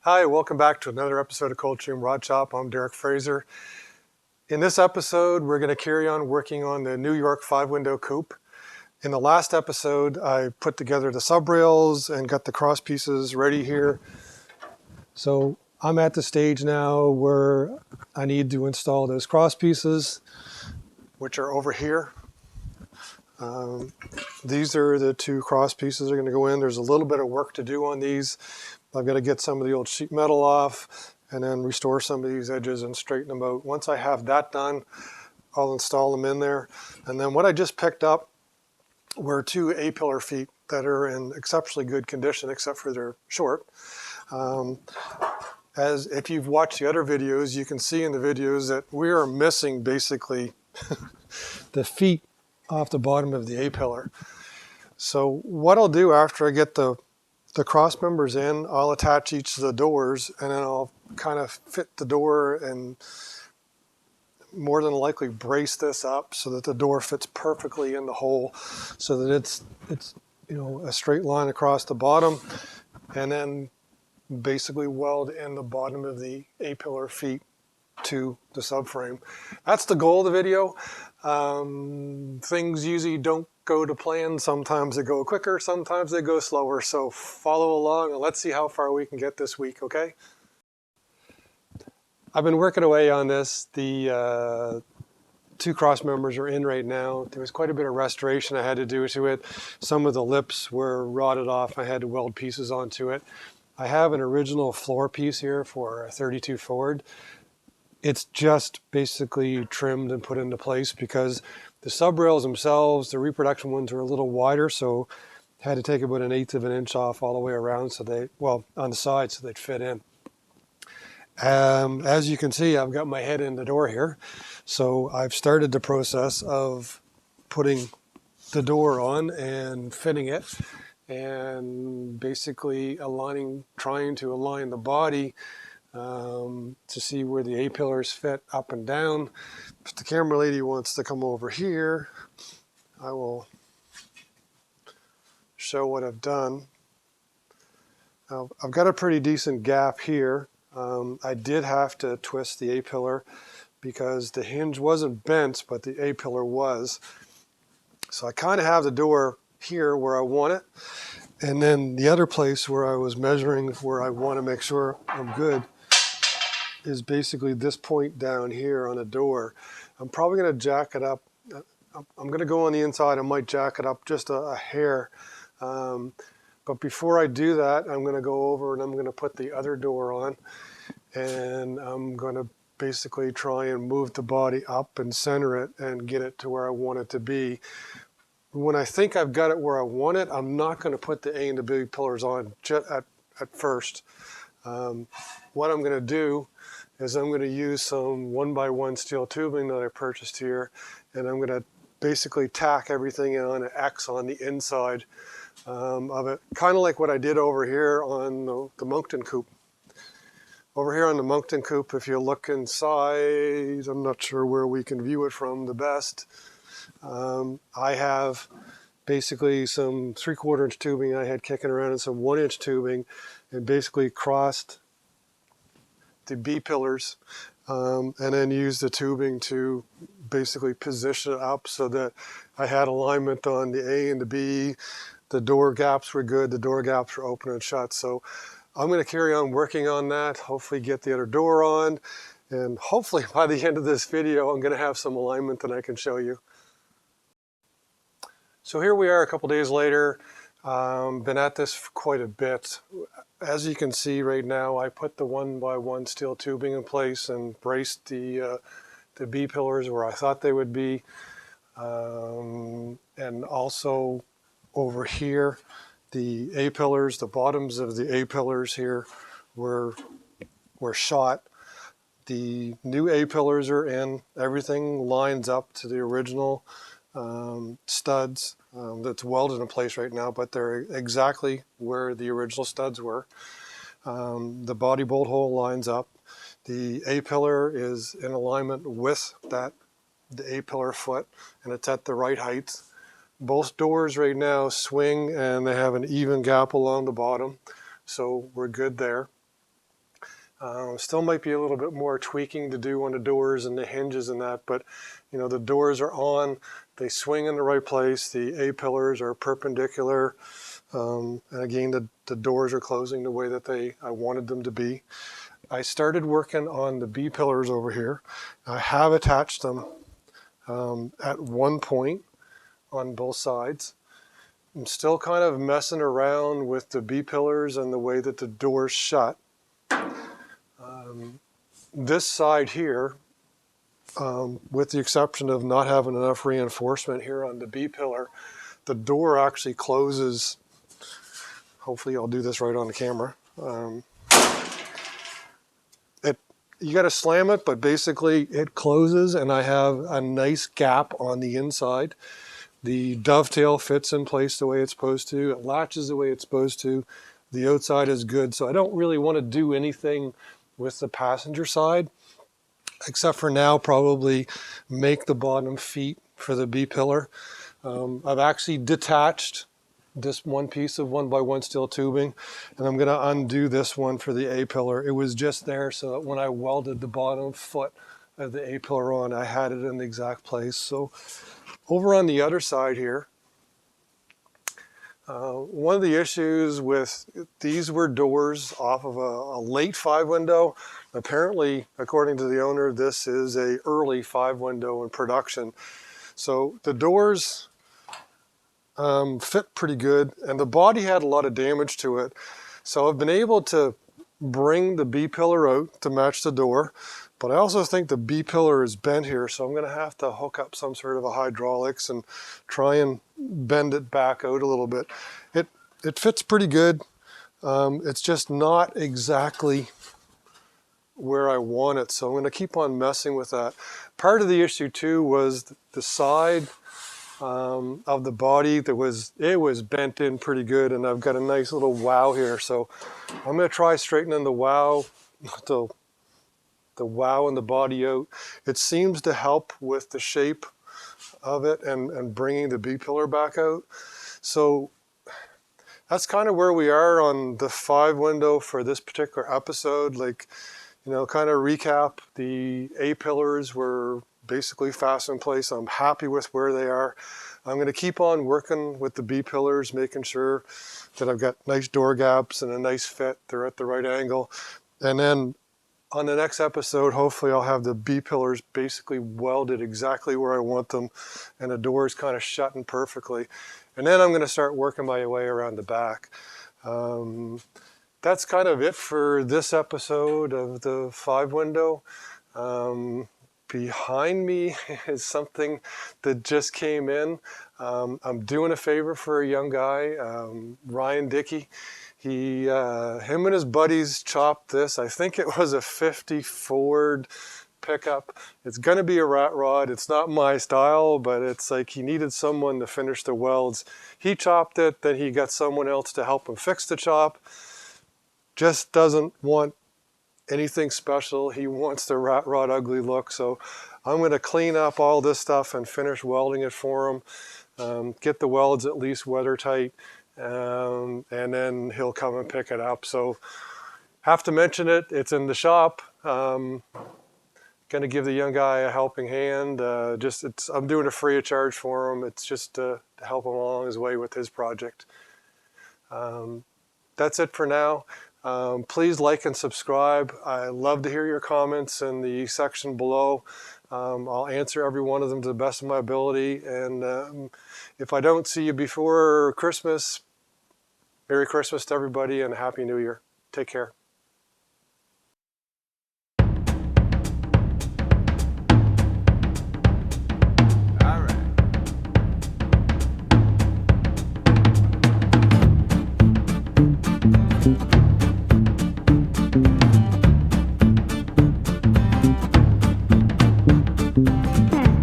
Hi, welcome back to another episode of Coldstream Rod Shop. I'm Derek Fraser. In this episode, we're going to carry on working on the New York 5-window coupe. In the last episode, I put together the sub rails and got the cross pieces ready here. So I'm at the stage now where I need to install those cross pieces, which are over here. These are the two cross pieces that are going to go in. There's a little bit of work to do on these. I've got to get some of the old sheet metal off and then restore some of these edges and straighten them out. Once I have that done, I'll install them in there. And then what I just picked up were two A-pillar feet that are in exceptionally good condition, except for they're short. As if you've watched the other videos, you can see in the videos that we are missing basically the feet off the bottom of the A-pillar. So what I'll do after I get the cross members in, I'll attach each of the doors and then I'll kind of fit the door and more than likely brace this up so that the door fits perfectly in the hole so that it's a straight line across the bottom, and then basically weld in the bottom of the A-pillar feet to the subframe. That's the goal of the video. Things usually don't go to plan. Sometimes they go quicker, sometimes they go slower. So follow along and let's see how far we can get this week, okay? I've been working away on this. The two cross members are in right now. There was quite a bit of restoration I had to do to it. Some of the lips were rotted off. I had to weld pieces onto it. I have an original floor piece here for a 32 Ford. It's just basically trimmed and put into place because the sub rails themselves, the reproduction ones are a little wider, so I had to take about 1/8 of an inch off all the way around so they, well, on the side so they'd fit in. As you can see, I've got my head in the door here. So I've started the process of putting the door on and fitting it and basically trying to align the body to see where the A-pillars fit up and down. If the camera lady wants to come over here, I will show what I've done. I've got a pretty decent gap here. I did have to twist the A-pillar because the hinge wasn't bent, but the A-pillar was. So I kind of have the door here where I want it. And then the other place where I was measuring where I want to make sure I'm good is basically this point down here on the door. I'm probably going to jack it up. I'm going to go on the inside. I might jack it up just a hair. But before I do that, I'm going to go over and I'm going to put the other door on. And I'm going to basically try and move the body up and center it and get it to where I want it to be. When I think I've got it where I want it, I'm not going to put the A and the B pillars on at first. What I'm going to do is I'm going to use some 1x1 steel tubing that I purchased here, and I'm going to basically tack everything on an X on the inside of it, kind of like what I did over here on the Moncton coupe. Over here on the Moncton coupe, if you look inside, I'm not sure where we can view it from the best. I have basically some 3/4 inch tubing I had kicking around and some 1-inch tubing, and basically crossed the B pillars and then used the tubing to basically position it up so that I had alignment on the A and the B. The door gaps were good. The door gaps were open and shut. So I'm going to carry on working on that, hopefully get the other door on, and hopefully by the end of this video I'm going to have some alignment that I can show you. So here we are a couple days later. Been at this for quite a bit. As you can see right now, I put the 1x1 steel tubing in place and braced the B pillars where I thought they would be. And also over here, the A pillars, the bottoms of the A pillars here were shot. The new A pillars are in. Everything lines up to the original studs that's welded in place right now, but they're exactly where the original studs were. The body bolt hole lines up. The A-pillar is in alignment with the A-pillar foot, and it's at the right height. Both doors right now swing and they have an even gap along the bottom, so we're good there. Still might be a little bit more tweaking to do on the doors and the hinges and that, but you know, the doors are on, they swing in the right place, the A-pillars are perpendicular, and again, the doors are closing the way that I wanted them to be. I started working on the B-pillars over here. I have attached them at one point on both sides. I'm still kind of messing around with the B-pillars and the way that the doors shut. This side here, with the exception of not having enough reinforcement here on the B-pillar, the door actually closes. Hopefully I'll do this right on the camera. You got to slam it, but basically it closes and I have a nice gap on the inside. The dovetail fits in place the way it's supposed to. It latches the way it's supposed to. The outside is good, so I don't really want to do anything with the passenger side, except for now probably make the bottom feet for the B-pillar. I've actually detached this one piece of 1x1 steel tubing, and I'm going to undo this one for the A-pillar. It was just there so that when I welded the bottom foot of the A-pillar on, I had it in the exact place. So over on the other side here, one of the issues with these were doors off of a late 5-window. Apparently, according to the owner, this is a early 5-window in production. So the doors fit pretty good, and the body had a lot of damage to it. So I've been able to bring the B-pillar out to match the door, but I also think the B-pillar is bent here, so I'm going to have to hook up some sort of a hydraulics and try and bend it back out a little bit. It fits pretty good. It's just not exactly where I want it, so I'm going to keep on messing with that. Part of the issue too was the side of the body. It was bent in pretty good, and I've got a nice little wow here, so I'm going to try straightening the wow, the wow and the body out. It seems to help with the shape of it and bringing the B-pillar back out. So that's kind of where we are on the 5-window for this particular episode. Like, you know, kind of recap, the A-pillars were basically fast in place. I'm happy with where they are. I'm going to keep on working with the B-pillars, making sure that I've got nice door gaps and a nice fit. They're at the right angle. And then on the next episode, hopefully I'll have the B-pillars basically welded exactly where I want them, and the doors kind of shutting perfectly. And then I'm going to start working my way around the back. That's kind of it for this episode of the 5-window. Behind me is something that just came in. I'm doing a favor for a young guy, Ryan Dickey. Him and his buddies chopped this. I think it was a 50 Ford pickup. It's going to be a rat rod. It's not my style, but it's like he needed someone to finish the welds. He chopped it, then he got someone else to help him fix the chop. Just doesn't want anything special. He wants the rat rod ugly look. So I'm going to clean up all this stuff and finish welding it for him. Get the welds at least weather tight. And then he'll come and pick it up. So have to mention it. It's in the shop. Going to give the young guy a helping hand. I'm doing it free of charge for him. It's just to help him along his way with his project. That's it for now. Please like and subscribe. I love to hear your comments in the section below. I'll answer every one of them to the best of my ability. And if I don't see you before Christmas, Merry Christmas to everybody and Happy New Year. Take care. All right.